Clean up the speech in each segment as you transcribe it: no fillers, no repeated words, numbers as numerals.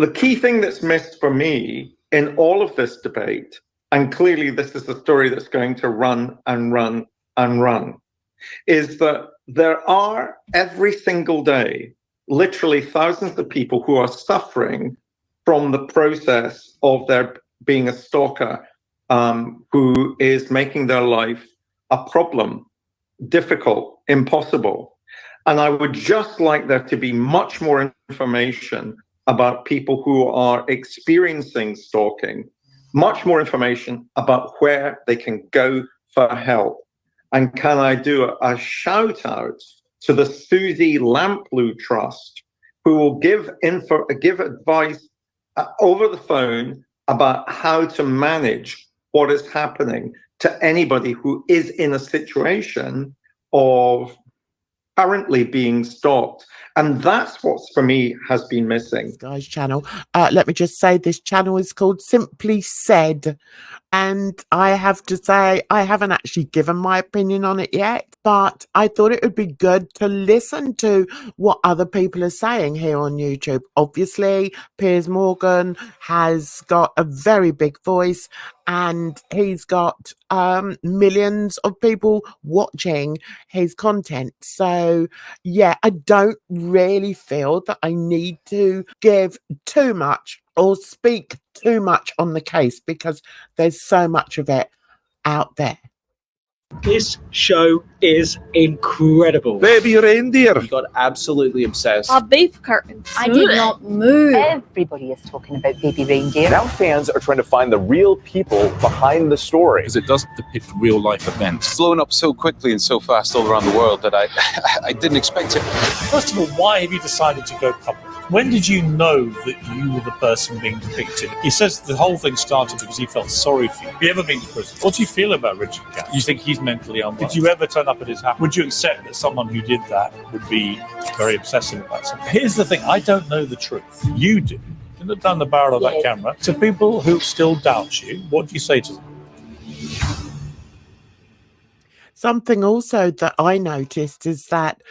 the key thing that's missed for me in all of this debate, and clearly this is a story that's going to run and run and run, is that there are every single day literally thousands of people who are suffering from the process of their being a stalker, who is making their life a problem, difficult, impossible. And I would just like there to be much more information about people who are experiencing stalking, much more information about where they can go for help. And can I do a shout out to the Susie Lamplugh Trust, who will give advice over the phone about how to manage what is happening to anybody who is in a situation of currently being stalked. And that's what, for me, has been missing. Guys channel. Let me just say this channel is called Simply Said. And I have to say, I haven't actually given my opinion on it yet, but I thought it would be good to listen to what other people are saying here on YouTube. Obviously, Piers Morgan has got a very big voice and he's got millions of people watching his content. So, yeah, I don't really feel that I need to give too much or speak too much on the case because there's so much of it out there. This show is incredible. Baby Reindeer. He got absolutely obsessed. Our beef curtains. I did not move. Everybody is talking about Baby Reindeer. Now fans are trying to find the real people behind the story. Because it does depict real life events. It's blown up so quickly and so fast all around the world that I didn't expect it. First of all, why have you decided to go public? When did you know that you were the person being depicted? He says the whole thing started because he felt sorry for you. Have you ever been to prison? What do you feel about Richard Katz? You think he's mentally unwell? Did you ever turn up at his house? Would you accept that someone who did that would be very obsessive about something? Here's the thing, I don't know the truth. You do. You look down the barrel of that camera. To people who still doubt you, what do you say to them? Something also that I noticed is that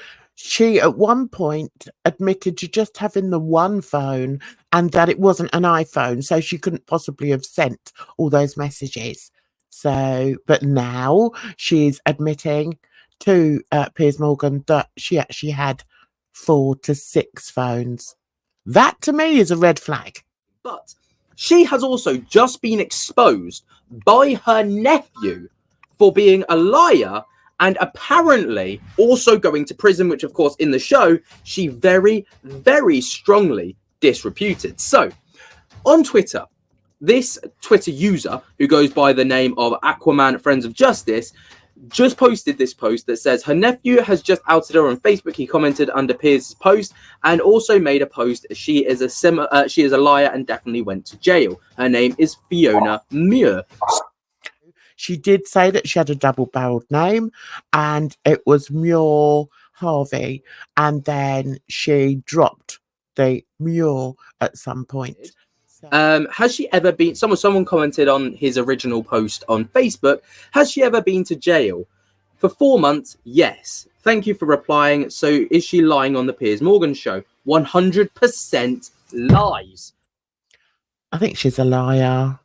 she at one point admitted to just having the one phone and that it wasn't an iPhone, so she couldn't possibly have sent all those messages. So, but now she's admitting to Piers Morgan that she actually had 4 to 6 phones. That to me is a red flag. But she has also just been exposed by her nephew for being a liar and apparently also going to prison, which of course in the show, she very, very strongly disreputed. So on Twitter, this Twitter user who goes by the name of Aquaman Friends of Justice just posted this post that says her nephew has just outed her on Facebook. He commented under Piers' post and also made a post. She is a liar and definitely went to jail. Her name is Fiona Muir. She did say that she had a double-barreled name and it was Muir Harvey. And then she dropped the Muir at some point. Has she ever been... Someone commented on his original post on Facebook. Has she ever been to jail? For 4 months, yes. Thank you for replying. So is she lying on the Piers Morgan show? 100% lies. I think she's a liar.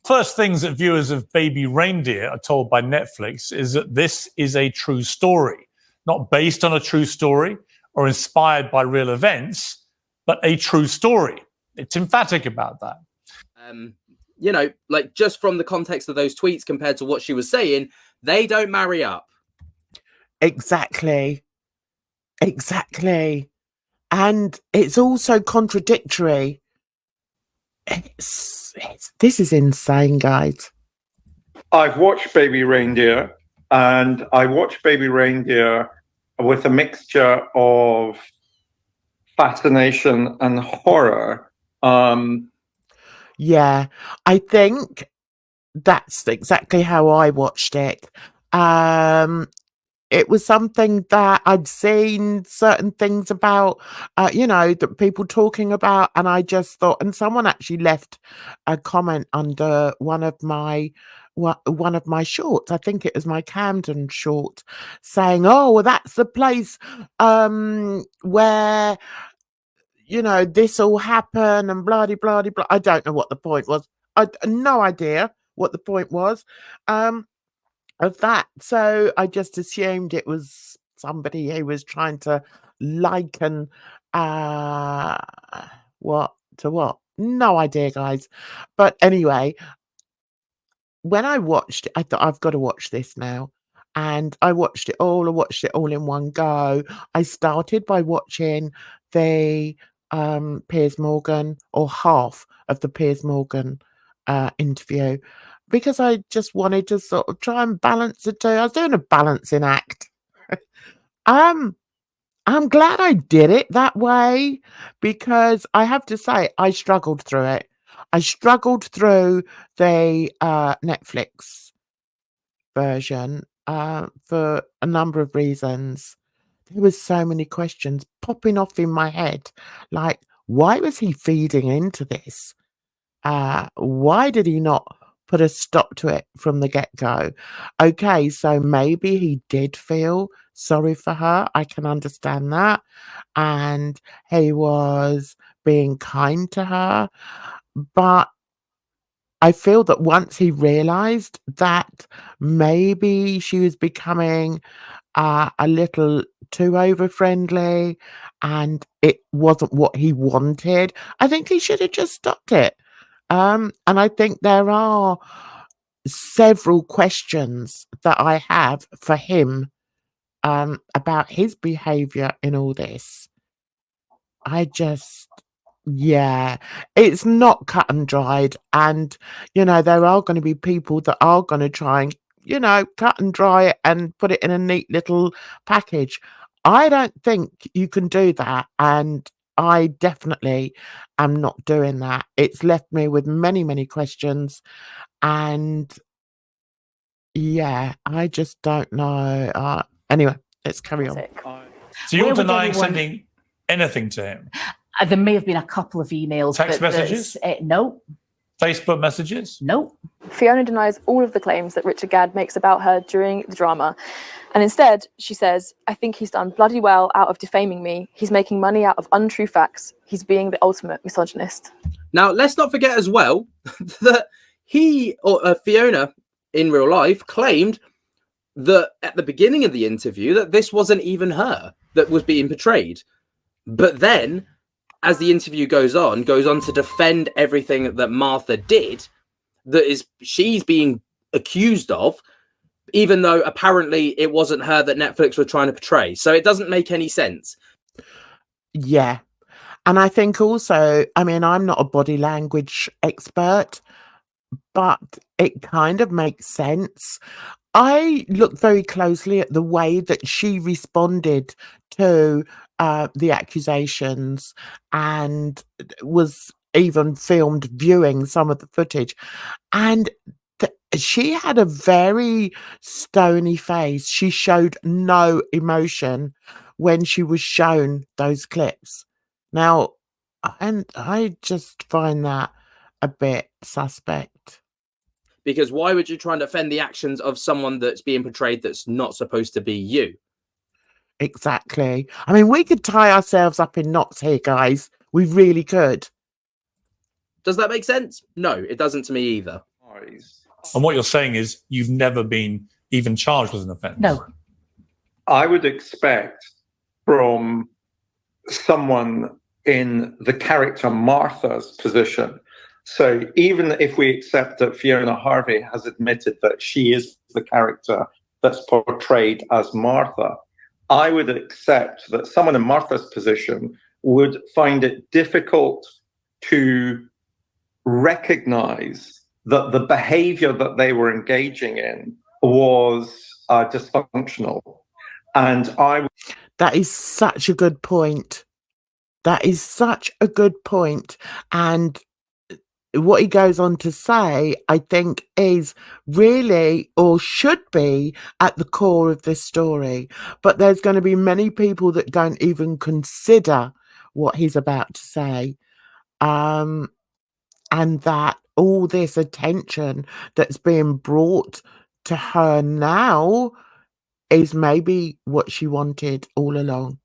First things that viewers of Baby Reindeer are told by Netflix is that this is a true story, not based on a true story or inspired by real events, but a true story. It's emphatic about that. You know, like just from the context of those tweets compared to what she was saying, they don't marry up. Exactly. Exactly. And it's also contradictory. This is insane, guys. I've watched Baby Reindeer, and I watched Baby Reindeer with a mixture of fascination and horror. Yeah, I think that's exactly how I watched it. It was something that I'd seen certain things about, that people talking about, and I just thought, and someone actually left a comment under one of my shorts. I think it was my Camden short, saying, "Oh, well, that's the place where you know, this all happened and blah, blah, blah, blah. I don't know what the point was. I no idea what the point was of that. So I just assumed it was somebody who was trying to liken what to what. No idea, guys. But anyway, when I watched it, I thought I've got to watch this now. And I watched it all. I watched it all in one go. I started by watching the Piers Morgan, or half of the Piers Morgan interview, because I just wanted to sort of try and balance the two. I was doing a balancing act. I'm glad I did it that way, because I have to say I struggled through it. I struggled through the Netflix version for a number of reasons. There was so many questions popping off in my head, like, why was he feeding into this? Why did he not put a stop to it from the get-go? Okay, so maybe he did feel sorry for her. I can understand that. And he was being kind to her. But I feel that once he realized that maybe she was becoming a little too over friendly and it wasn't what he wanted, I think he should have just stopped it. And I think there are several questions that I have for him about his behavior in all this. Yeah, it's not cut and dried. And, you know, there are going to be people that are going to try and, you know, cut and dry it and put it in a neat little package. I don't think you can do that. And I definitely am not doing that. It's left me with many, many questions. And yeah, I just don't know. Anyway, let's carry on. So you're Where would denying anyone- sending anything to him? There may have been a couple of emails. Text but messages? No, Facebook messages? no. Fiona denies all of the claims that Richard Gadd makes about her during the drama. And instead, she says, I think he's done bloody well out of defaming me. He's making money out of untrue facts. He's being the ultimate misogynist. Now, let's not forget as well that Fiona in real life claimed that at the beginning of the interview that this wasn't even her that was being portrayed. But then, as the interview goes on to defend everything that Martha did, she's being accused of, even though apparently it wasn't her that Netflix were trying to portray. So it doesn't make any sense. Yeah. And I think also, I mean, I'm not a body language expert, but it kind of makes sense. I looked very closely at the way that she responded to the accusations and was even filmed viewing some of the footage. And she had a very stony face. She showed no emotion when she was shown those clips. Now, and I just find that a bit suspect. Because why would you try and defend the actions of someone that's being portrayed that's not supposed to be you? Exactly. I mean, we could tie ourselves up in knots here, guys. We really could. Does that make sense? No, it doesn't to me either. And what you're saying is you've never been even charged with an offence. No. I would expect from someone in the character Martha's position. So even if we accept that Fiona Harvey has admitted that she is the character that's portrayed as Martha, I would accept that someone in Martha's position would find it difficult to recognize that the behavior that they were engaging in was dysfunctional. And that is such a good point. That is such a good point. And what he goes on to say, I think, is really, or should be, at the core of this story. But there's going to be many people that don't even consider what he's about to say. And that all this attention that's being brought to her now is maybe what she wanted all along.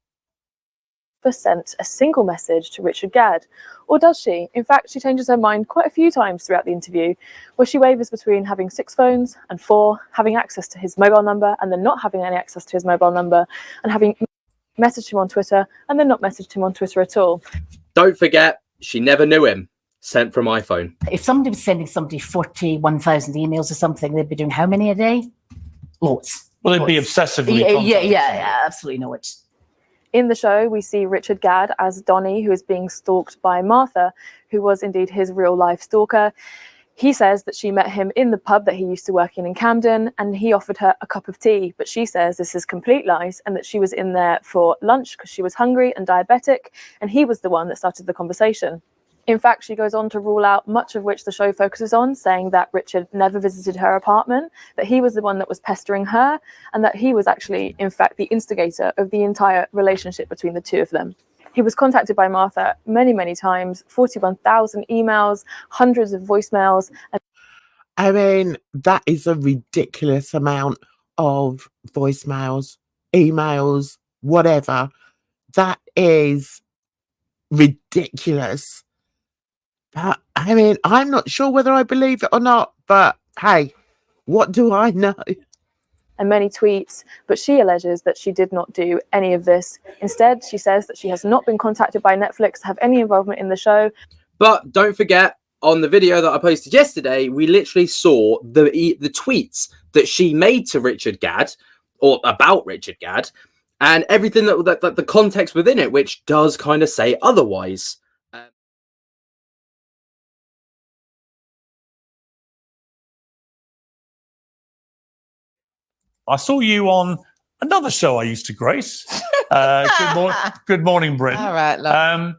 sent a single message to Richard Gadd. Or does she? In fact, she changes her mind quite a few times throughout the interview, where she wavers between having 6 phones and 4, having access to his mobile number and then not having any access to his mobile number, and having messaged him on Twitter and then not messaged him on Twitter at all. Don't forget, she never knew him. Sent from iPhone. If somebody was sending somebody 41,000 emails or something, they'd be doing how many a day? Lots. Well, they'd be obsessively. Yeah, absolutely know it. In the show, we see Richard Gadd as Donnie, who is being stalked by Martha, who was indeed his real-life stalker. He says that she met him in the pub that he used to work in Camden, and he offered her a cup of tea, but she says this is complete lies and that she was in there for lunch because she was hungry and diabetic, and he was the one that started the conversation. In fact, she goes on to rule out much of which the show focuses on, saying that Richard never visited her apartment, that he was the one that was pestering her, and that he was actually, in fact, the instigator of the entire relationship between the two of them. He was contacted by Martha many, many times, 41,000 emails, hundreds of voicemails. I mean, that is a ridiculous amount of voicemails, emails, whatever. That is ridiculous. But I mean, I'm not sure whether I believe it or not, but hey, what do I know? And many tweets, but she alleges that she did not do any of this. Instead, she says that she has not been contacted by Netflix to have any involvement in the show. But don't forget, on the video that I posted yesterday, we literally saw the tweets that she made to Richard Gadd, or about Richard Gadd, and everything that the context within it, which does kind of say otherwise. I saw you on another show I used to grace. Good morning, Britain. All right, look.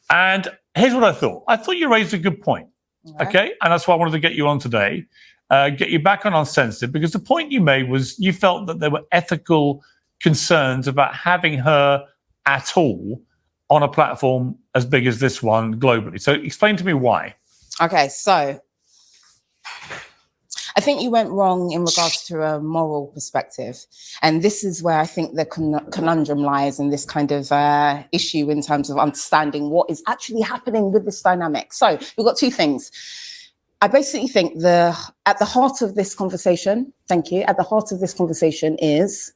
And here's what I thought. I thought you raised a good point. Okay. And that's why I wanted to get you on today, get you back on Uncensored, because the point you made was you felt that there were ethical concerns about having her at all on a platform as big as this one globally. So explain to me why. Okay, so I think you went wrong in regards to a moral perspective. And this is where I think the conundrum lies in this kind of issue in terms of understanding what is actually happening with this dynamic. So we've got 2 things. I basically think at the heart of this conversation, at the heart of this conversation is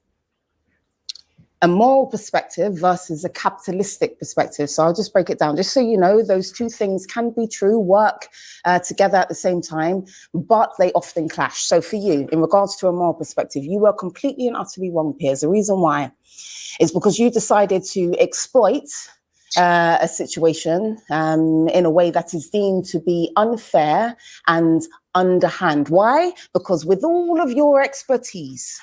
a moral perspective versus a capitalistic perspective. So I'll just break it down, just so you know, those 2 things can be true, work together at the same time, but they often clash. So for you, in regards to a moral perspective, you were completely and utterly wrong, Piers. The reason why is because you decided to exploit a situation in a way that is deemed to be unfair and underhand. Why? Because with all of your expertise,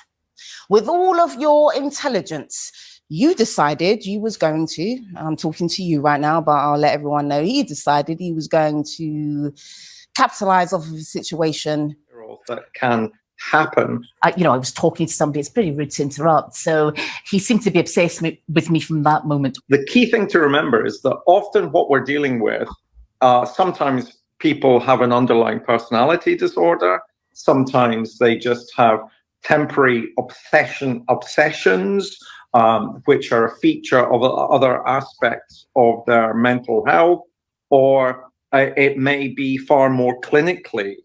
with all of your intelligence, you decided you was going to, I'm talking to you right now, but I'll let everyone know, he decided he was going to capitalize off of a situation that can happen. I was talking to somebody, it's pretty rude to interrupt. So he seemed to be obsessed with me from that moment. The key thing to remember is that often what we're dealing with, sometimes people have an underlying personality disorder. Sometimes they just have temporary obsessions, which are a feature of other aspects of their mental health, or it may be far more clinically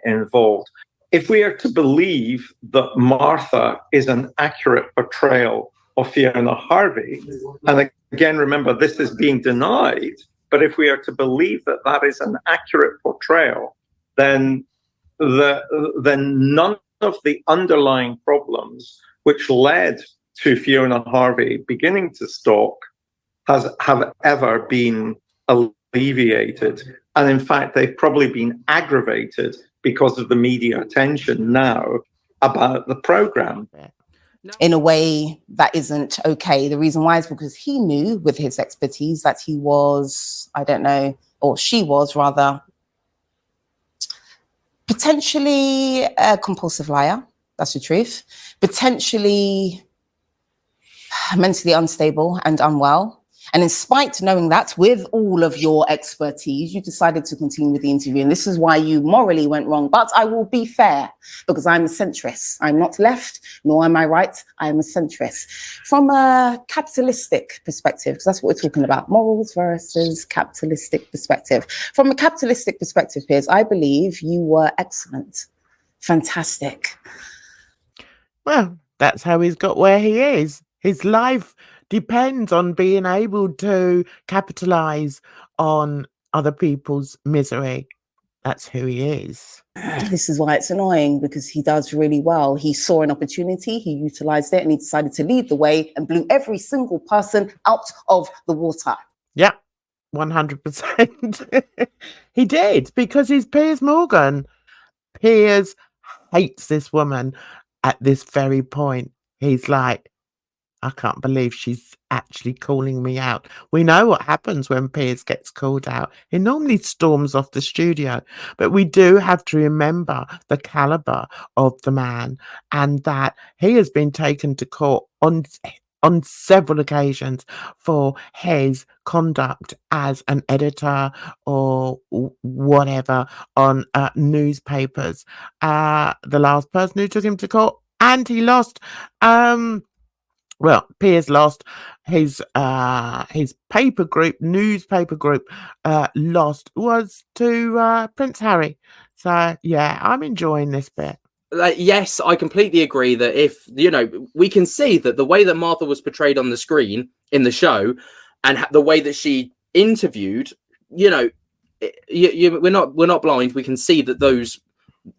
involved. If we are to believe that Martha is an accurate portrayal of Fiona Harvey, and again, remember, this is being denied, but if we are to believe that that is an accurate portrayal, then none of the underlying problems which led to Fiona Harvey beginning to stalk have ever been alleviated. And in fact, they've probably been aggravated because of the media attention now about the program. In a way that isn't okay. The reason why is because he knew with his expertise that he was, I don't know, or she was rather, potentially a compulsive liar. That's the truth. Potentially mentally unstable and unwell. And in spite of knowing that, with all of your expertise, you decided to continue with the interview. And this is why you morally went wrong. But I will be fair, because I'm a centrist. I'm not left, nor am I right. I am a centrist. From a capitalistic perspective, because that's what we're talking about, morals versus capitalistic perspective. From a capitalistic perspective, Piers, I believe you were excellent. Fantastic. Well, that's how he's got where he is. His life depends on being able to capitalize on other people's misery. That's who he is. This is why it's annoying, because he does really well. He saw an opportunity, he utilized it, and he decided to lead the way and blew every single person out of the water. Yeah, 100%. He did, because he's Piers Morgan. Piers hates this woman at this very point. He's like, I can't believe she's actually calling me out. We know what happens when Piers gets called out. He normally storms off the studio. But we do have to remember the caliber of the man, and that he has been taken to court on several occasions for his conduct as an editor or whatever on newspapers. The last person who took him to court, and he lost. Well, Piers lost his paper group, newspaper group, lost was to Prince Harry. So yeah, I'm enjoying this bit. Yes, I completely agree that if, we can see that the way that Martha was portrayed on the screen in the show and the way that she interviewed, we're not blind. We can see that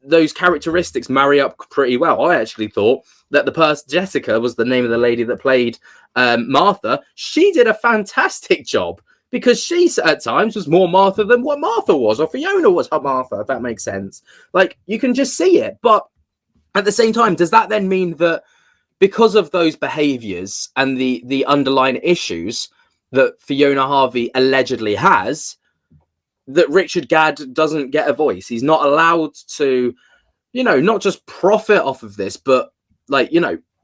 those characteristics marry up pretty well. I actually thought that the person, Jessica was the name of the lady that played Martha. She did a fantastic job, because she at times was more Martha than what Martha was, or Fiona was her Martha, if that makes sense. Like, you can just see it. But at the same time, does that then mean that because of those behaviors and the underlying issues that Fiona Harvey allegedly has, that Richard Gadd doesn't get a voice? He's not allowed to, not just profit off of this, but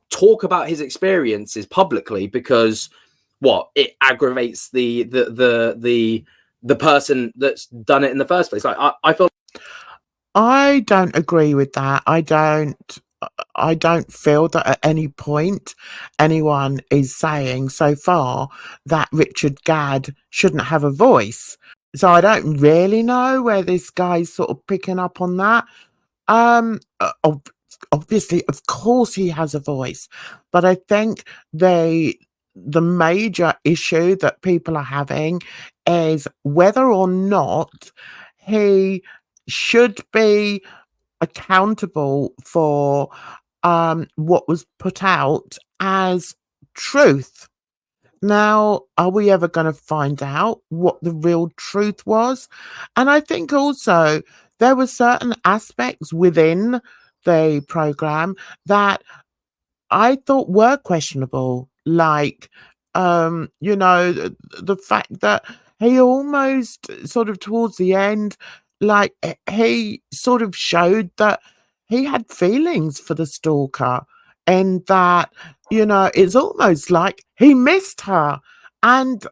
talk about his experiences publicly, because it aggravates the person that's done it in the first place. I feel. I don't agree with that. I don't feel that at any point anyone is saying so far that Richard Gadd shouldn't have a voice. So I don't really know where this guy's sort of picking up on that. Obviously, of course he has a voice, but I think the major issue that people are having is whether or not he should be accountable for what was put out as truth. Now, are we ever going to find out what the real truth was? And I think also there were certain aspects within the program that I thought were questionable, like, the fact that he almost sort of towards the end, like, he sort of showed that he had feelings for the stalker, and that, it's almost like he missed her. And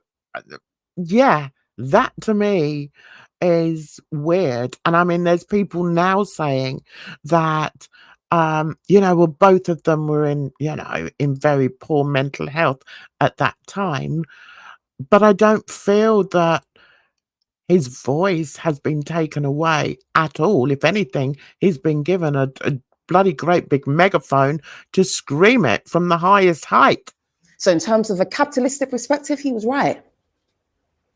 yeah, that to me is weird. And I mean, there's people now saying that, well, both of them were in very poor mental health at that time. But I don't feel that his voice has been taken away at all. If anything, he's been given a bloody great big megaphone to scream it from the highest height. So in terms of a capitalistic perspective, he was right.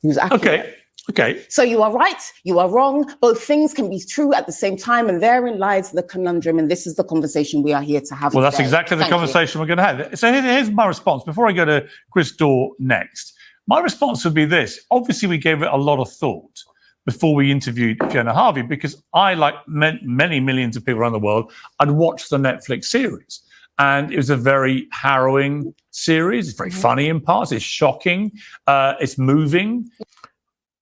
He was accurate. Okay. So you are right, you are wrong. Both things can be true at the same time, and therein lies the conundrum. And this is the conversation we are here to have. Well, that's exactly the conversation we're going to have. So here's my response. Before I go to Chris Dorr next, my response would be this. Obviously, we gave it a lot of thought before we interviewed Fiona Harvey, because I, like many millions of people around the world, I'd watched the Netflix series. And it was a very harrowing series. It's very funny in parts. It's shocking. It's moving.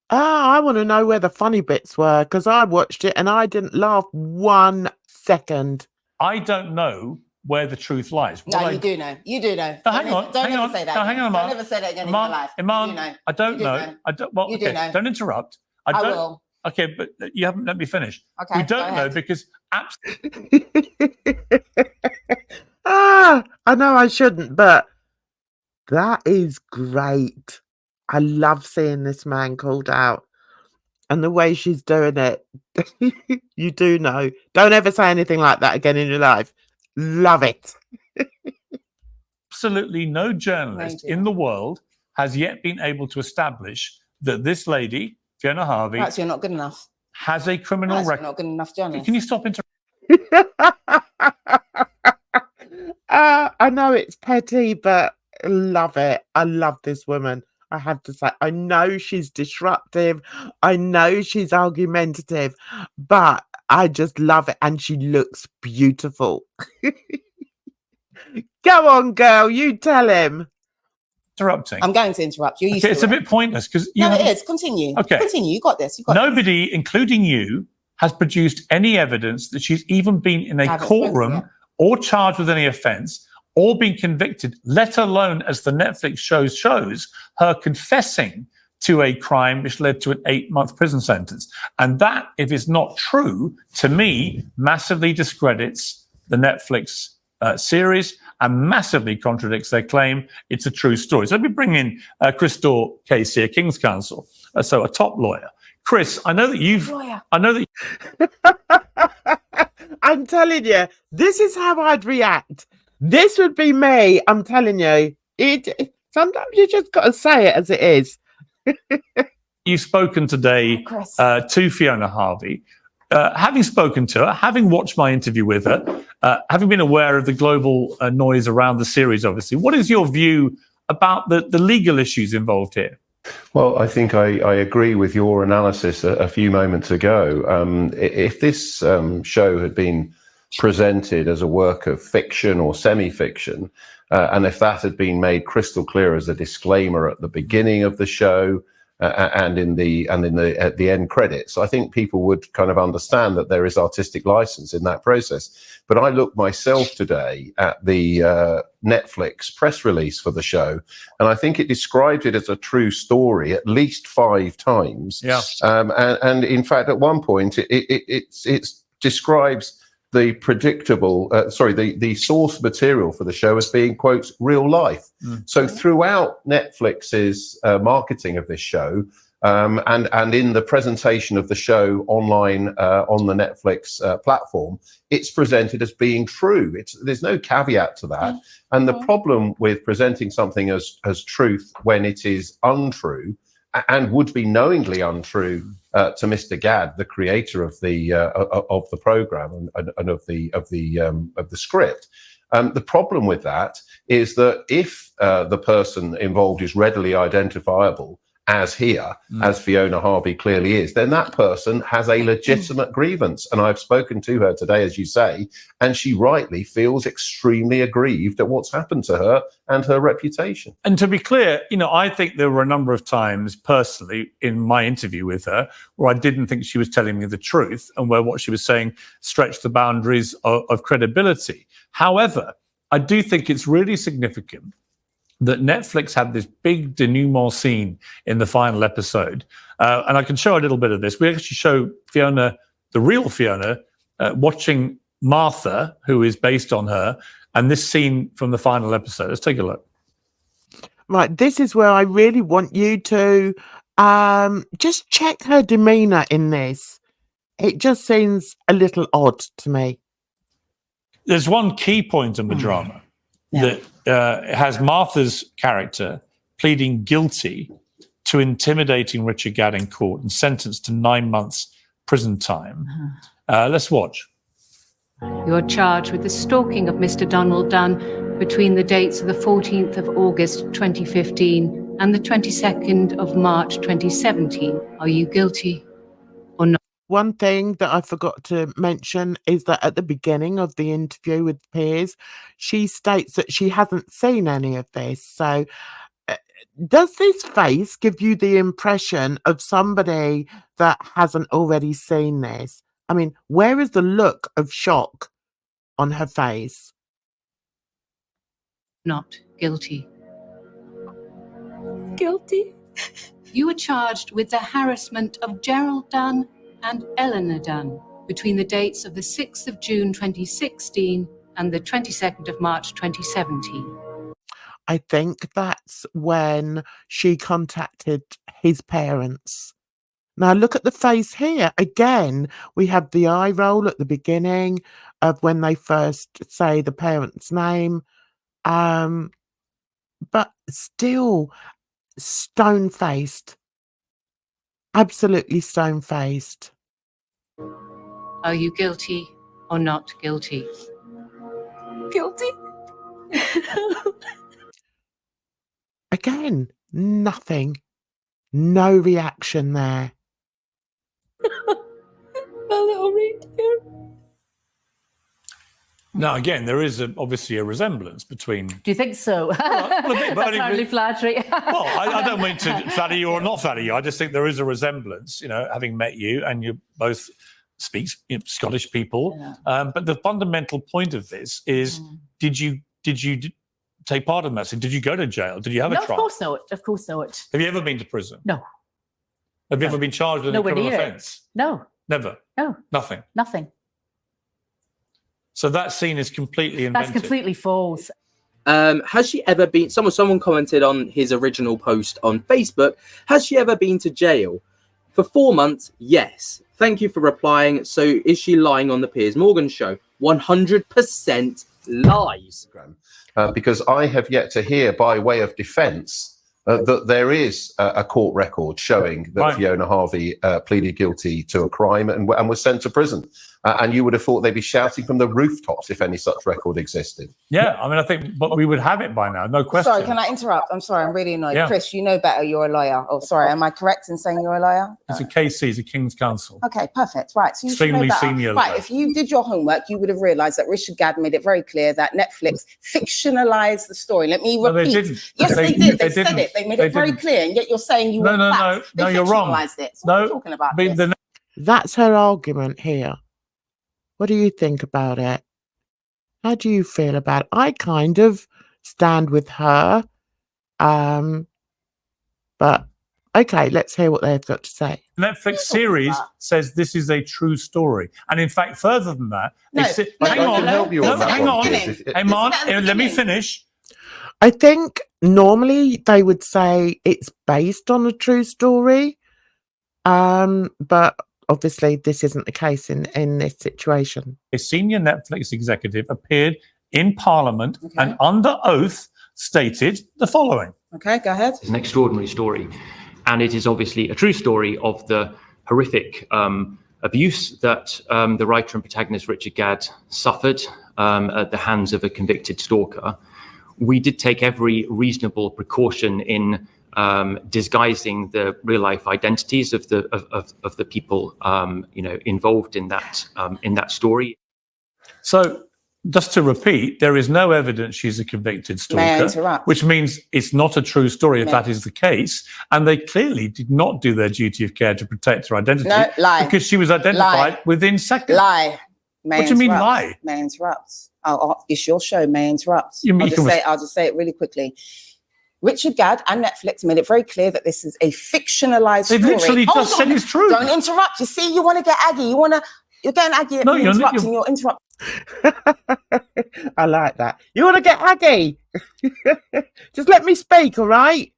I want to know where the funny bits were, because I watched it and I didn't laugh 1 second. I don't know where the truth lies. No, you do know. You do know. No, hang on. Don't hang ever on. say that. No, again. hang on, Don't Iman. ever say that again in Iman, your life. Iman, You do know. I don't You do know. know. I don't. Well, You do okay. know. Don't interrupt. I don't. will. Okay, but you haven't let me finish. Okay, We go don't know ahead. because I know I shouldn't, but that is great. I love seeing this man called out and the way she's doing it. You do know. Don't ever say anything like that again in your life. Love it. absolutely no journalist in the world has yet been able to establish that this lady, Fiona Harvey, Perhaps you're not good enough. has a criminal Perhaps you're record. not good enough journalist. Can you stop interrupting? I know it's petty, but love it. I love this woman. I have to say, I know she's disruptive. I know she's argumentative, but I just love it. And she looks beautiful. Go on, girl. You tell him. Interrupting. I'm going to interrupt you. Okay, it's a bit pointless because No, it is. Continue. Okay. Continue. You got this. You got Nobody, including you, has produced any evidence that she's even been in a courtroom or charged with any offence or been convicted, let alone, as the Netflix shows, her confessing to a crime which led to an 8-month prison sentence. And that, if it's not true, to me, massively discredits the Netflix series and massively contradicts their claim it's a true story. So let me bring in Crystal Casey, a King's Counsel, so a top lawyer. Chris, I know that you've... I'm telling you, this is how I'd react. This would be me. I'm telling you. Sometimes you just got to say it as it is. You've spoken today to Fiona Harvey. Having spoken to her, having watched my interview with her, having been aware of the global noise around the series, obviously, what is your view about the legal issues involved here? Well, I think I agree with your analysis a few moments ago. If this show had been presented as a work of fiction or semi-fiction, and if that had been made crystal clear as a disclaimer at the beginning of the show and in the at the end credits, I think people would kind of understand that there is artistic license in that process. But I looked myself today at the Netflix press release for the show, and I think it described it as a true story at least 5 times. Yeah. And in fact, at one point, it describes the the source material for the show as being, quote, real life. So throughout Netflix's marketing of this show, and in the presentation of the show online on the Netflix platform, it's presented as being true. There's no caveat to that. And the problem with presenting something as truth when it is untrue and would be knowingly untrue to Mr. Gad, the creator of the program and of the script. The problem with that is that if the person involved is readily identifiable, as here, as Fiona Harvey clearly is, then that person has a legitimate grievance. And I've spoken to her today, as you say, and she rightly feels extremely aggrieved at what's happened to her and her reputation. And to be clear, I think there were a number of times personally in my interview with her where I didn't think she was telling me the truth and where what she was saying stretched the boundaries of credibility. However, I do think it's really significant that Netflix had this big denouement scene in the final episode. And I can show a little bit of this. We actually show Fiona, the real Fiona, watching Martha, who is based on her, and this scene from the final episode. Let's take a look. Right, this is where I really want you to just check her demeanour in this. It just seems a little odd to me. There's one key point in the drama that has Martha's character pleading guilty to intimidating Richard Gadd in court and sentenced to 9 months prison time. Let's watch. You're charged with the stalking of Mr. Donald Dunn between the dates of the 14th of August 2015 and the 22nd of March 2017. Are you guilty or not? One thing that I forgot to mention is that at the beginning of the interview with Piers, she states that she hasn't seen any of this. So does this face give you the impression of somebody that hasn't already seen this? I mean, where is the look of shock on her face? not guilty? Guilty. You were charged with the harassment of Gerald Dunn and Eleanor Dunn between the dates of the 6th of June 2016 and the 22nd of March 2017. I think that's when she contacted his parents. Now look at the face here. Again, we have the eye roll at the beginning of when they first say the parent's name. But still stone-faced. Absolutely stone-faced. Are you guilty or not guilty? Guilty. Again, nothing. No reaction there. My little reindeer. Now, again, there is obviously a resemblance between. Do you think so? But That's hardly flattery. Well, I don't mean to flatter you or not flatter you. I just think there is a resemblance, having met you, and you both speak Scottish people. Yeah. But the fundamental point of this is, did you take part in that? So did you go to jail? Did you have a No, trial? of course not. Of course not. Have you ever been to prison? No. Have you ever been charged with a Nowhere criminal near it. offence? No. Never? No. Nothing? Nothing. So that scene is completely invented. That's completely false. Has she ever been? Someone commented on his original post on Facebook. Has she ever been to jail? For 4 months, yes. Thank you for replying. So is she lying on the Piers Morgan show? 100% lies. Because I have yet to hear, by way of defence, that there is a court record showing that Fiona Harvey pleaded guilty to a crime and was sent to prison. And you would have thought they'd be shouting from the rooftops if any such record existed. Yeah, I mean, I think but we would have it by now, no question. Sorry, can I interrupt? I'm sorry, I'm really annoyed. Yeah. Chris, you know better, you're a lawyer. Oh, sorry, am I correct in saying you're a lawyer? It's a KC, it's a King's Counsel. Okay, perfect. Right, so you should know Extremely better. senior Right, lawyer. if you did your homework, you would have realised that Richard Gadd made it very clear that Netflix fictionalised the story. Let me repeat. No, they didn't. Yes, they did. They said didn't. it. They made They it very didn't. clear, and yet you're saying you want facts. They you're wrong. fictionalised it. So No, what are you talking about this? That's her argument here. What do you think about it? How do you feel about it? I kind of stand with her. But okay, let's hear what they've got to say. Netflix series says this is a true story. And in fact, further than that, No, hang no, on, I can help you on that hang one, on. Piers. Hang on, let me finish. I think normally they would say it's based on a true story. But obviously this isn't the case in this situation. A senior Netflix executive appeared in Parliament and under oath stated the following. Okay, go ahead. It's an extraordinary story. And it is obviously a true story of the horrific abuse that the writer and protagonist Richard Gadd suffered at the hands of a convicted stalker. We did take every reasonable precaution in disguising the real life identities of the people involved in that story. So just to repeat, there is no evidence she's a convicted May I stalker, interrupt? which means it's not a true story if May- that is the case. And they clearly did not do their duty of care to protect her identity No, lie. because she was identified Lie. within seconds. Lie. May What do you mean interrupt? lie? May I interrupt? It's your show. May I interrupt? You mean I'll you can- I'll just say it really quickly. Richard Gadd and Netflix made it very clear that this is a fictionalized They've story. literally Hold just said on. it's true. Don't interrupt. You see, you want to get aggy. You're getting aggy at No, me you're not. interrupting. You're interrupting. I like that. You want to get aggy? Just let me speak, all right?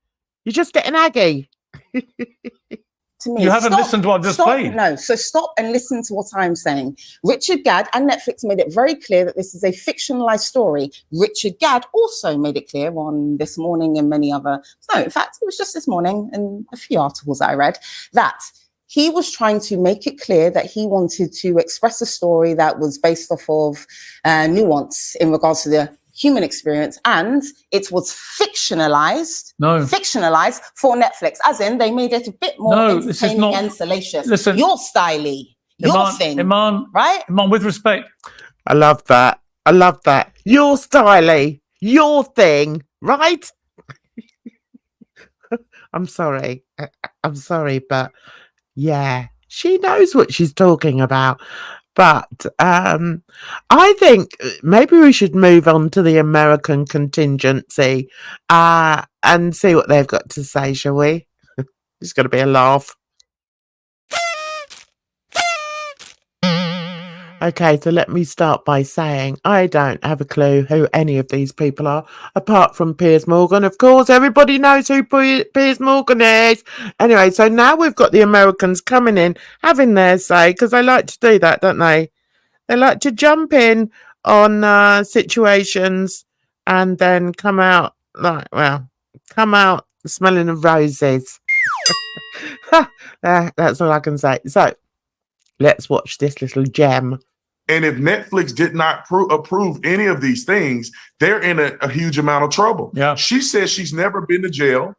You're just getting aggy. To me, You haven't listened to what I just stop, played. No, so stop and listen to what I'm saying. Richard Gadd and Netflix made it very clear that this is a fictionalized story. Richard Gadd also made it clear on This Morning and many other. No, in fact, it was just this morning and a few articles that I read that he was trying to make it clear that he wanted to express a story that was based off of nuance in regards to the human experience, and it was fictionalized for Netflix, as in they made it a bit more entertaining and salacious. Listen, your styly, your thing, right? Iman, with respect. I love that. I love that. Your styly, your thing, right? I'm sorry. I'm sorry, but yeah, she knows what she's talking about. But I think maybe we should move on to the American contingency and see what they've got to say, shall we? It's going to be a laugh. Okay, so let me start by saying I don't have a clue who any of these people are, apart from Piers Morgan. Of course, everybody knows who Piers Morgan is. Anyway, so now we've got the Americans coming in, having their say, because they like to do that, don't they? They like to jump in on situations and then come out smelling of roses. That's all I can say. So let's watch this little gem. And if Netflix did not approve any of these things, they're in a huge amount of trouble. Yeah. She says she's never been to jail.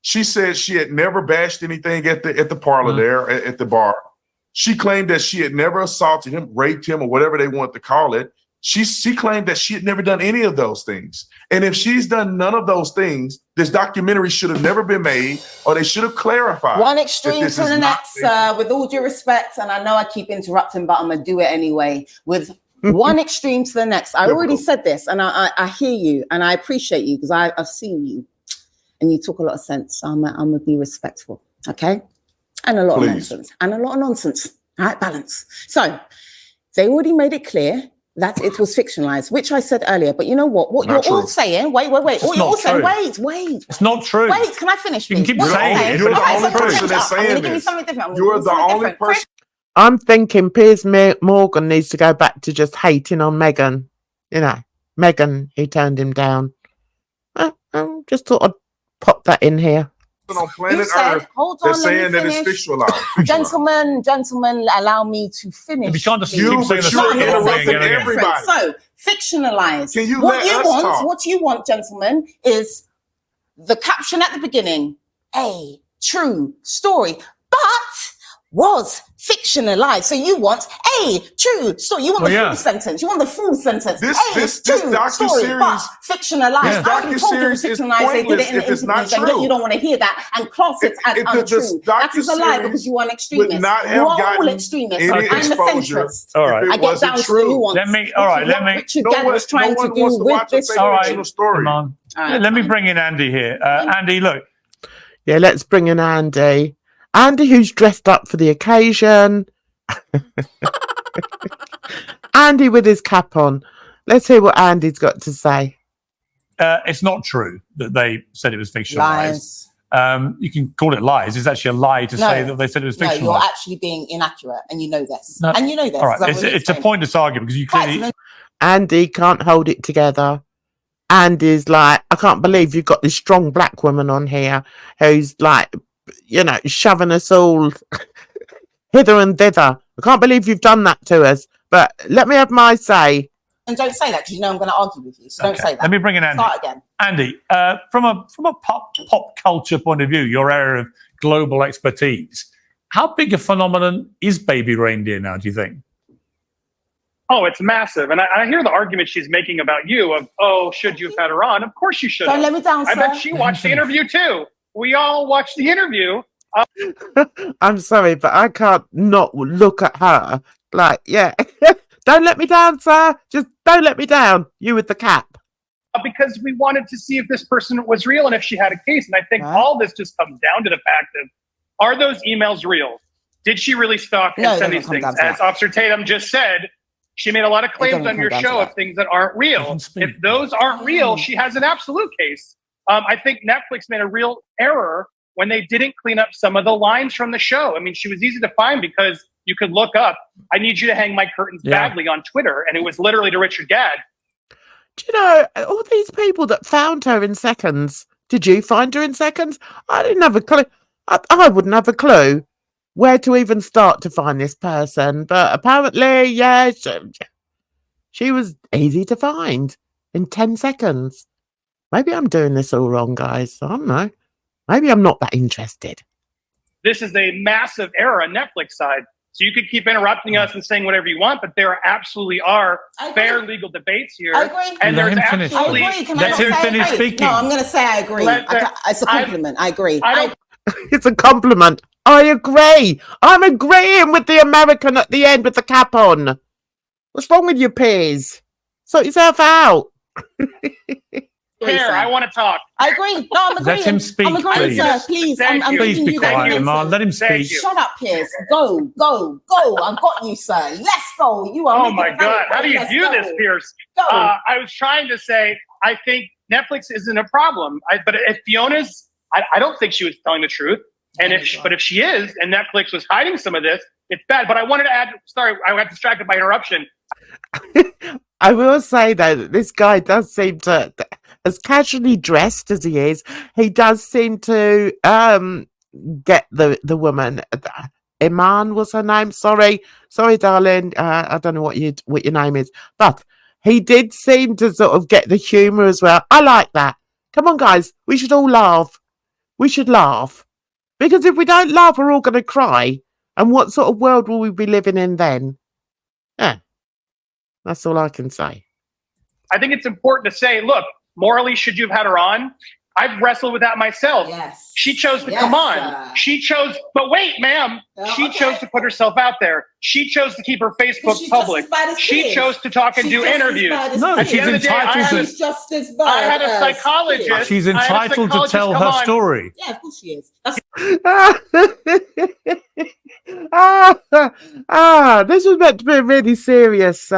She said she had never bashed anything at the parlor there at the bar. She claimed that she had never assaulted him, raped him, or whatever they want to call it. She claimed that she had never done any of those things. And if she's done none of those things, this documentary should have never been made, or they should have clarified. One extreme to the next, with all due respect, and I know I keep interrupting, but I'm going to do it anyway. With one extreme to the next. I already said this, and I hear you, and I appreciate you, because I've seen you, and you talk a lot of sense. So I'm going to be respectful, okay? And a lot of nonsense. And a lot of nonsense. All right, balance. So they already made it clear that it was fictionalized, which I said earlier. But you know what? What you're all saying, wait. What you're all saying, wait. It's not true. Wait, can I finish? You can keep saying it. You're the only person that's saying this. You're the only person. I'm thinking Piers Morgan needs to go back to just hating on Meghan. You know, Meghan, who turned him down. Just thought I'd pop that in here. On planet Earth, they're saying that it's fictionalized. Gentlemen, allow me to finish. If you can't just keep saying the same everybody. So, fictionalized. Can you let us talk? What you want, gentlemen, is the caption at the beginning, a true story, but was fictionalized. So you want a true story. You want the full sentence. You want the full sentence. This docu-series, but fictionalized. I already told you it was fictionalized. They did it in the interviews, and yet you don't want to hear that and class it as untrue. That is a lie because you are an extremist. You are all extremists. I'm a centrist. All right. I get down to the nuance. Let me. Richard Gad was trying to do with this story. Come on. Let me bring in Andy here. Andy, look. Yeah, let's bring in Andy. Andy, who's dressed up for the occasion. Andy with his cap on. Let's hear what Andy's got to say. It's not true that they said it was fictionalized. Lies. You can call it lies. It's actually a lie to say that they said it was fictionalized. No, you're actually being inaccurate, and you know this. And you know this. All right, it's a pointless argument because you clearly... Andy can't hold it together. Andy's like, I can't believe you've got this strong black woman on here who's like, you know, shoving us all hither and thither. I can't believe you've done that to us. But let me have my say. And don't say that because you know I'm going to argue with you. So don't say that. Let me bring in Andy. Start again. Andy, from a pop culture point of view, your area of global expertise, how big a phenomenon is Baby Reindeer now, do you think? Oh, it's massive. And I hear the argument she's making about you of, oh, should you have had her on? Of course you should have. Don't let me down, sir. I bet she watched the interview too. We all watched the interview. I'm sorry, but I can't not look at her. Like, yeah. Don't let me down, sir. Just don't let me down. You with the cap. Because we wanted to see if this person was real and if she had a case. And I think all this just comes down to the fact of, are those emails real? Did she really stalk and send these things? As Officer Tatum just said, she made a lot of claims on your show of things that aren't real. If those aren't real, she has an absolute case. I think Netflix made a real error when they didn't clean up some of the lines from the show. I mean, she was easy to find because you could look up, I need you to hang my curtains badly on Twitter. And it was literally to Richard Gad. Do you know, all these people that found her in seconds, did you find her in seconds? I didn't have a clue. I wouldn't have a clue where to even start to find this person. But apparently, yeah, she was easy to find in 10 seconds. Maybe I'm doing this all wrong, guys. I don't know. Maybe I'm not that interested. This is a massive error on Netflix side. So you could keep interrupting us and saying whatever you want, but there absolutely are fair legal debates here. I agree. And there's absolutely... I agree. Let him finish speaking. No, I'm going to say I agree. It's a compliment. I agree. It's a compliment. I agree. I'm agreeing with the American at the end with the cap on. What's wrong with you, Piers? Sort yourself out. Here, I want to talk. I agree. No, I'm agreeing. Let him speak, I'm agreeing, please. sir. Please, I'm Please giving be you quiet, that Iman. answer. Let him speak. Shut up, Piers. Go. I've got you, sir. Let's go. You are. Oh my God! How do you do this, Pierce? Go. I was trying to say I think Netflix isn't a problem. But if Fiona's, I don't think she was telling the truth. And if she is, and Netflix was hiding some of this, it's bad. But I wanted to add. Sorry, I got distracted by interruption. I will say though that this guy does seem to, as casually dressed as he is, he does seem to get the woman. Iman was her name. Sorry, darling. I don't know what your name is, but he did seem to sort of get the humour as well. I like that. Come on, guys, we should all laugh. We should laugh, because if we don't laugh, we're all going to cry. And what sort of world will we be living in then? Yeah. That's all I can say. I think it's important to say, look, morally, should you have had her on? I've wrestled with that myself. Yes. She chose to come on. She chose, but wait, ma'am. She chose to put herself out there. She chose to keep her Facebook public. She chose to talk and do interviews. No, she's entitled to. She's just as bad. I had a psychologist. She's entitled to tell her story. Yeah, of course she is. This was meant to be a really serious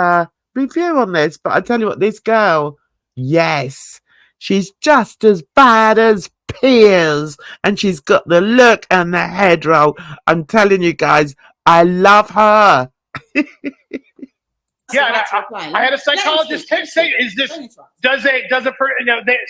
review on this, but I tell you what, this girl, yes, she's just as bad as Piers, and she's got the look and the head roll. I'm telling you guys, I love her. Yeah, I had a psychologist say, "Is this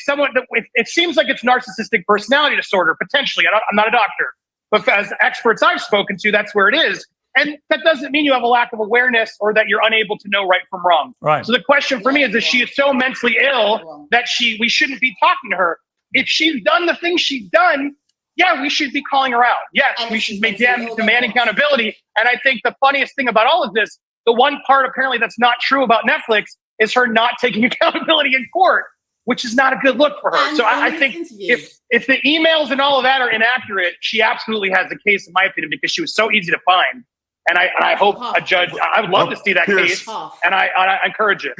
someone that it seems like it's narcissistic personality disorder potentially? I'm not a doctor, but as experts I've spoken to, that's where it is, and that doesn't mean you have a lack of awareness or that you're unable to know right from wrong. Right. So the question for me is she is so mentally ill that we shouldn't be talking to her. If she's done the things she's done, yeah, we should be calling her out. Yes, we should demand accountability. And I think the funniest thing about all of this, the one part apparently that's not true about Netflix, is her not taking accountability in court, which is not a good look for her. So I think if the emails and all of that are inaccurate, she absolutely has a case, in my opinion, because she was so easy to find. And I hope a judge, I would love to see that case, and I encourage it.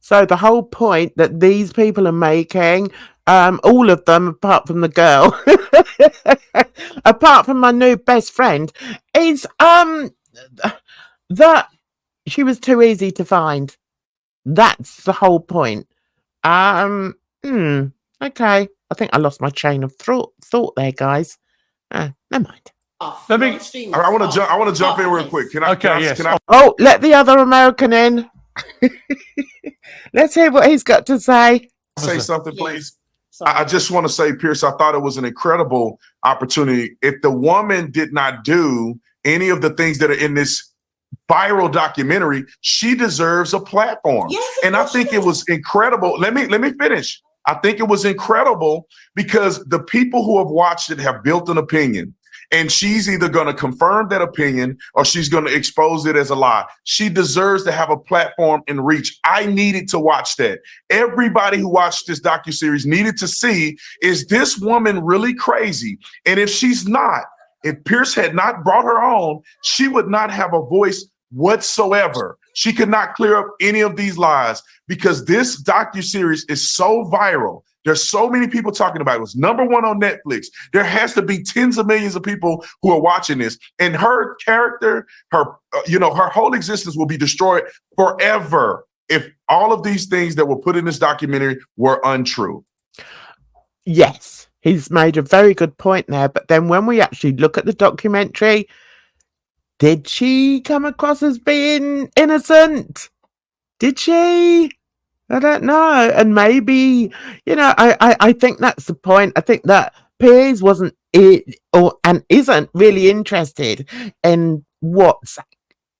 So the whole point that these people are making, all of them, apart from the girl, apart from my new best friend, is that she was too easy to find. That's the whole point. Okay. I think I lost my chain of thought there, guys. Never mind. Let me. I want to jump in real quick. Can I? Okay. Yes. Oh, let the other American in. Let's hear what he's got to say. Say something, please. I just want to say, Pierce, I thought it was an incredible opportunity. If the woman did not do any of the things that are in this viral documentary, she deserves a platform. Yes, and I think it was incredible. Let me finish. I think it was incredible because the people who have watched it have built an opinion. And she's either going to confirm that opinion or she's going to expose it as a lie. She deserves to have a platform and reach. I needed to watch that. Everybody who watched this docuseries needed to see, is this woman really crazy? And if she's not, if Pierce had not brought her on, she would not have a voice whatsoever. She could not clear up any of these lies because this docuseries is so viral. There's so many people talking about it. It was #1 on Netflix. There has to be tens of millions of people who are watching this. And her character, her whole existence will be destroyed forever if all of these things that were put in this documentary were untrue. Yes, he's made a very good point there. But then when we actually look at the documentary, did she come across as being innocent? Did she? I don't know. And maybe, I think that's the point. I think that Piers wasn't and isn't really interested in what's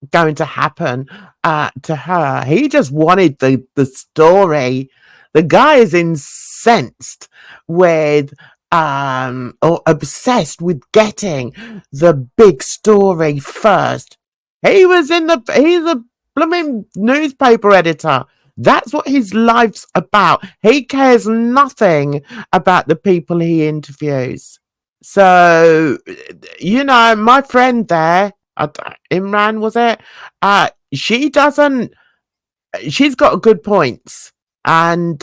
going to happen to her. He just wanted the story. The guy is incensed with or obsessed with getting the big story first. He's a blooming newspaper editor. That's what his life's about. He cares nothing about the people he interviews. So, you know, my friend there, Imran, was it? She's got good points. And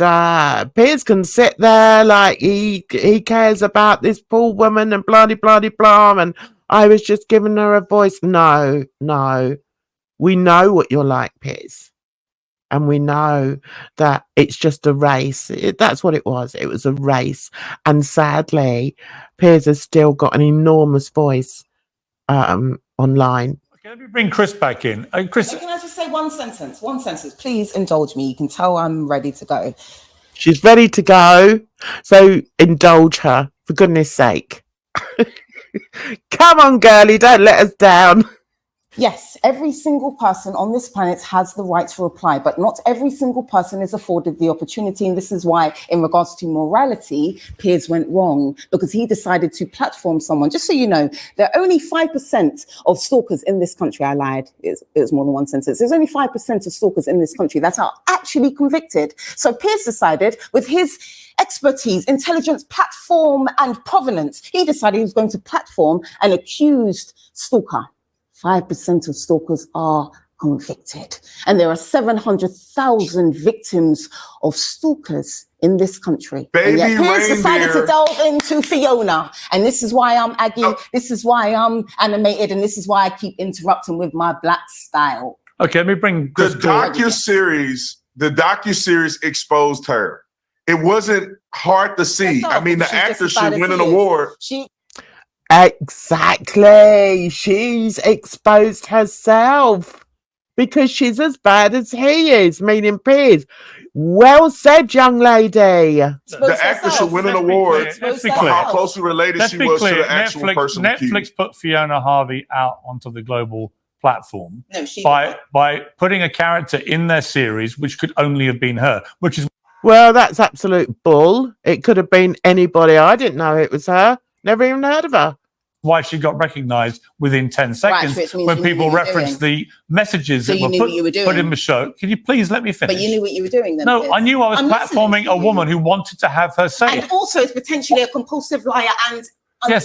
Piers can sit there like he cares about this poor woman and blah, blah, blah, blah. And I was just giving her a voice. No. We know what you're like, Piers. And we know that it's just a race. That's what it was. It was a race. And sadly, Piers has still got an enormous voice online. Okay, let me bring Chris back in. Chris, can I just say one sentence? One sentence. Please indulge me. You can tell I'm ready to go. She's ready to go. So indulge her, for goodness sake. Come on, girlie, don't let us down. Yes, every single person on this planet has the right to reply, but not every single person is afforded the opportunity. And this is why, in regards to morality, Piers went wrong, because he decided to platform someone. Just so you know, there are only 5% of stalkers in this country. I lied. It was more than one sentence. There's only 5% of stalkers in this country that are actually convicted. So Piers decided, with his expertise, intelligence, platform, and provenance, he decided he was going to platform an accused stalker. 5% of stalkers are convicted. And there are 700,000 victims of stalkers in this country. Baby and yet Piers decided Reindeer. to delve into Fiona. And this is why I'm aggy, this is why I'm animated, and this is why I keep interrupting with my black style. okay, let me bring Chris. The docuseries exposed her. It wasn't hard to see. I mean, the actor should win an award. Exactly. She's exposed herself because she's as bad as he is, meaning Piers. Well said, young lady. The actor should win an award for how closely related she was to the actual person. Netflix put Fiona Harvey out onto the global platform No, she by putting a character in their series which could only have been her, which is Well, that's absolute bull. It could have been anybody. I didn't know it was her. Never even heard of her. why she got recognised within 10 seconds which means when you knew people what you were referenced doing. the messages So that you were knew what you were put doing. in the show. Can you please let me finish? But you knew what you were doing then. No, Piers. I knew I was I'm listening platforming to a you. woman who wanted to have her say. And also is potentially a compulsive liar and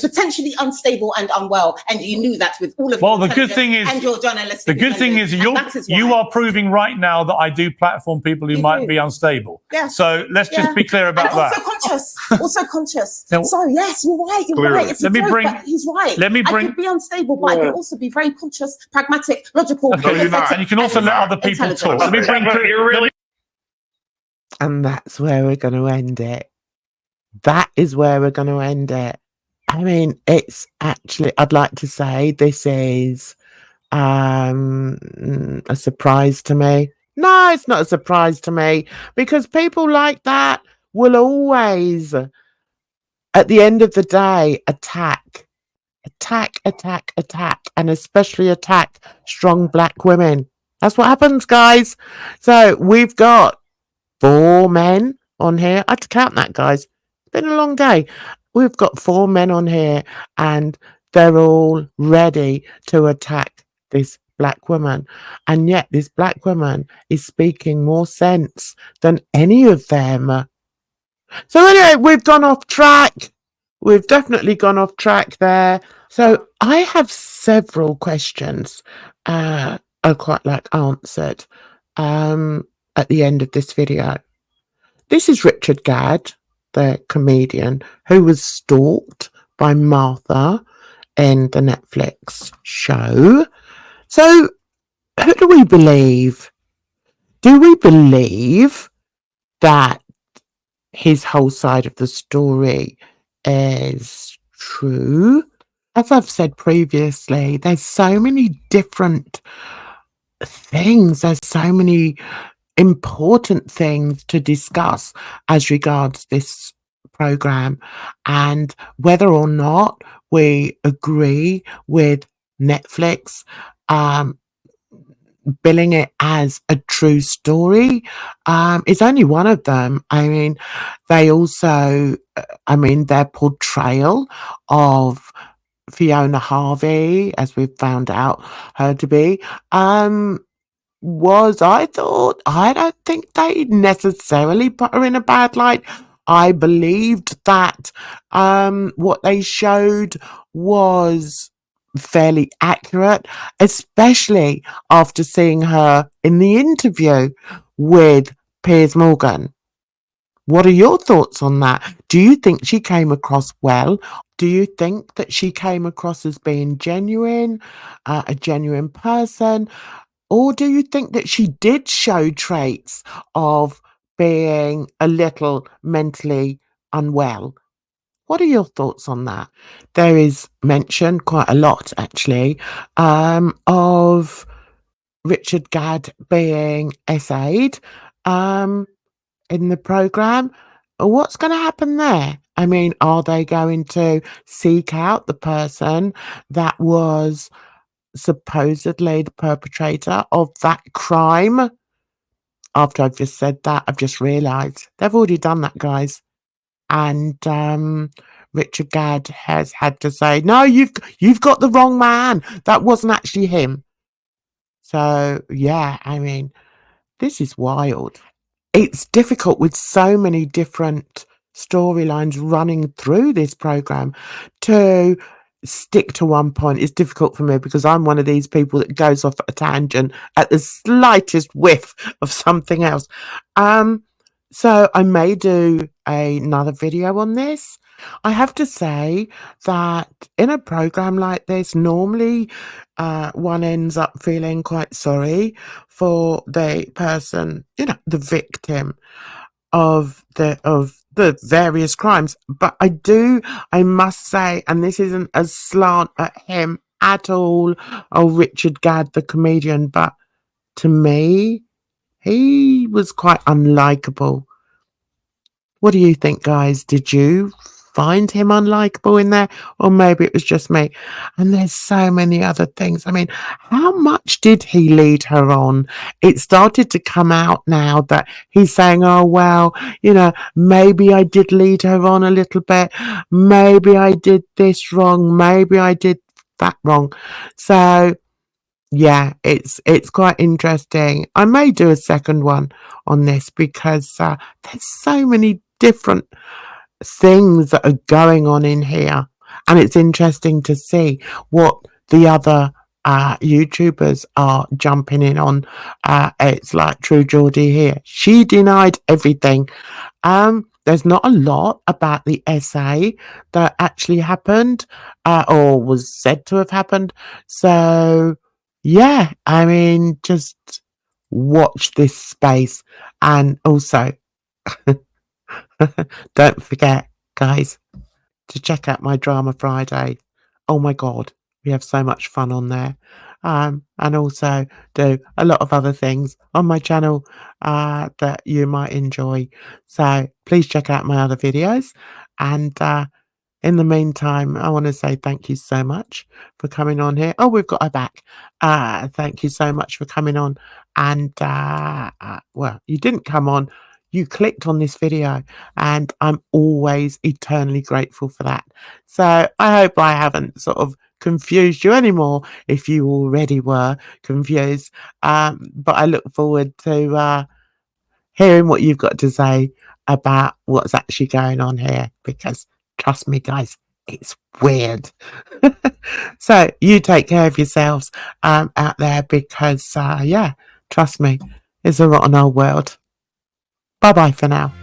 potentially unstable and unwell. And you knew that with all of Well, your the good thing intelligence is, and your journalistic the good thing is you are proving right now that I do platform people who might be unstable. Yeah. So let's just be clear about and that. Also conscious. Now- So yes, you're right. You're Clearly. right. It's Let a me joke, bring- but he's right. let me I bring- could be unstable, but I can also be very conscious, pragmatic, logical. Okay, empathetic, and you can also and let other people intelligent. talk. Let me bring And that's where we're going to end it. That is where we're going to end it. I mean, it's actually, I'd like to say this is a surprise to me. No, it's not a surprise to me because people like that will always, at the end of the day, attack, and especially attack strong black women. That's what happens, guys. So we've got 4 men on here. I had to count that, guys. It's been a long day. We've got 4 men on here and they're all ready to attack this black woman. And yet this black woman is speaking more sense than any of them. So anyway, we've gone off track. We've definitely gone off track there. So I have several questions I quite like answered at the end of this video. This is Richard Gadd, the comedian who was stalked by Martha in the Netflix show. So who do we believe? Do we believe that his whole side of the story is true? As I've said previously, there's so many different things. There's so many important things to discuss as regards this program, and whether or not we agree with Netflix billing it as a true story is only one of them. I mean, they also, their portrayal of Fiona Harvey, as we've found out her to be, I don't think they necessarily put her in a bad light. I believed that what they showed was fairly accurate, especially after seeing her in the interview with Piers Morgan. What are your thoughts on that? Do you think she came across well? Do you think that she came across as being genuine, a genuine person? Or do you think that she did show traits of being a little mentally unwell? What are your thoughts on that? There is mention, quite a lot actually, of Richard Gadd being essayed in the programme. What's going to happen there? I mean, are they going to seek out the person that was supposedly the perpetrator of that crime? After I've just said that, I've just realised they've already done that, guys. And Richard Gadd has had to say, no, you've got the wrong man. That wasn't actually him. So, yeah, I mean, this is wild. It's difficult with so many different storylines running through this program to stick to one point. It's difficult for me because I'm one of these people that goes off at a tangent at the slightest whiff of something else. So I may do another video on this. I have to say that in a program like this, normally one ends up feeling quite sorry for the person, the victim of the various crimes. But I must say, and this isn't a slant at him at all, Richard Gadd, the comedian, but to me, he was quite unlikable. What do you think, guys? Did you find him unlikable in there? Or maybe it was just me? And there's so many other things. I mean, how much did he lead her on? It started to come out now that he's saying, oh, well, maybe I did lead her on a little bit. Maybe I did this wrong. Maybe I did that wrong. So, yeah, it's quite interesting. I may do a second one on this because there's so many different things that are going on in here, and it's interesting to see what the other YouTubers are jumping in on. It's like True Geordie here. She denied everything. There's not a lot about the essay that actually happened or was said to have happened. So, yeah, I mean, just watch this space. And also, don't forget, guys, to check out my Drama Friday. Oh my God, we have so much fun on there. And also do a lot of other things on my channel that you might enjoy. So please check out my other videos. And in the meantime, I want to say thank you so much for coming on here. Oh, we've got her back. Thank you so much for coming on. And, well, you didn't come on. You clicked on this video, and I'm always eternally grateful for that. So I hope I haven't sort of confused you anymore if you already were confused. But I look forward to hearing what you've got to say about what's actually going on here, because trust me, guys, it's weird. So you take care of yourselves out there, because, yeah, trust me, it's a rotten old world. Bye-bye for now.